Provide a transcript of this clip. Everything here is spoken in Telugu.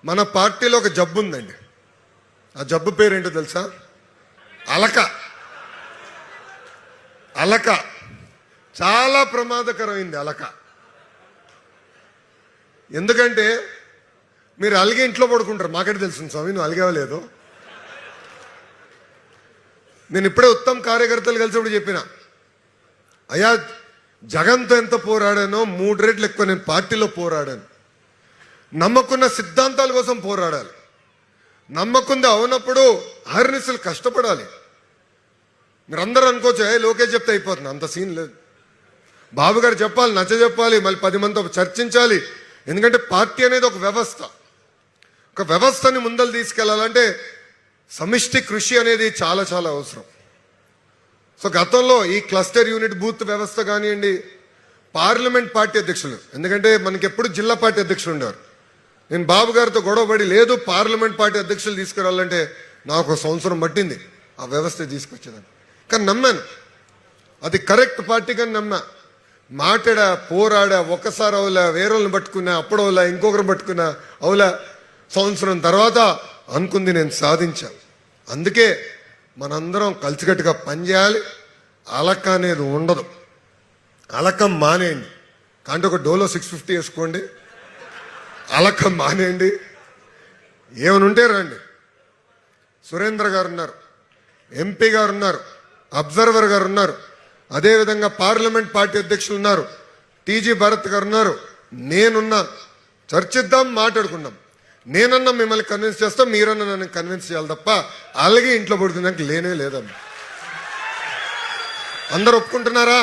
మన పార్టీలో ఒక జబ్బు ఉందండి. ఆ జబ్బు పేరేంటో తెలుసా? అలక. అలక చాలా ప్రమాదకరమైంది. అలక ఎందుకంటే మీరు అలిగే ఇంట్లో పడుకుంటారు. మాకైతే తెలుసు స్వామి, నువ్వు అలిగేవలేదు. నేను ఇప్పుడే ఉత్తమ్ కార్యకర్తలు కలిసినప్పుడు చెప్పిన, అయ్యా జగన్తో ఎంత పోరాడానో 3 రెట్లు ఎక్కువ నేను పార్టీలో పోరాడాను. నమ్మకున్న సిద్ధాంతాల కోసం పోరాడాలి. నమ్మకుంది అవునప్పుడు అహర్నిశలు కష్టపడాలి. మీరందరూ అనుకోవచ్చు లోకేష్ చెప్తే అయిపోతుంది, అంత సీన్ లేదు. బాబు గారు చెప్పాలి, నచ్చ చెప్పాలి, మళ్ళీ 10 మందితో చర్చించాలి. ఎందుకంటే పార్టీ అనేది ఒక వ్యవస్థ. ఒక వ్యవస్థని ముందలు తీసుకెళ్లాలంటే సమిష్టి కృషి అనేది చాలా చాలా అవసరం. సో గతంలో ఈ క్లస్టర్ యూనిట్ బూత్ వ్యవస్థ కానివ్వండి, పార్లమెంట్ పార్టీ అధ్యక్షులు, ఎందుకంటే మనకి ఎప్పుడు జిల్లా పార్టీ అధ్యక్షులు ఉండేవారు. నేను బాబు గారితో గొడవపడి లేదు పార్లమెంట్ పార్టీ అధ్యక్షులు తీసుకురావాలంటే నాకు 1 సంవత్సరం పట్టింది ఆ వ్యవస్థ తీసుకొచ్చేదాన్ని. కానీ నమ్మాను, అది కరెక్ట్ పార్టీ కానీ నమ్మా. మాట్లాడా, పోరాడా, ఒక్కసారి అవులా, వేరేళ్ళని పట్టుకున్నా, అప్పుడు అవులా, ఇంకొకరు పట్టుకున్నా అవులా, సంవత్సరం తర్వాత అనుకుంది నేను సాధించా. అందుకే మనందరం కలిసికట్టుగా పనిచేయాలి. అలక అనేది ఉండదు. అలకం మానేయండి. అంటే ఒక డోలో 650 వేసుకోండి, అలకం మానేయండి. ఏమని ఉంటే రండి. సురేంద్ర గారు ఉన్నారు, ఎంపీ గారు ఉన్నారు, అబ్జర్వర్ గారు ఉన్నారు, అదేవిధంగా పార్లమెంట్ పార్టీ అధ్యక్షులు ఉన్నారు, టీజీ భరత్ గారు ఉన్నారు, నేనున్నా. చర్చిద్దాం, మాట్లాడుకుందాం. నేనన్నా మిమ్మల్ని కన్విన్స్ చేస్తా, మీరన్నా నన్ను కన్విన్స్ చేయాలి తప్ప అలాగే ఇంట్లో పడుతుందానికి లేనే లేదమ్మా. అందరూ ఒప్పుకుంటున్నారా?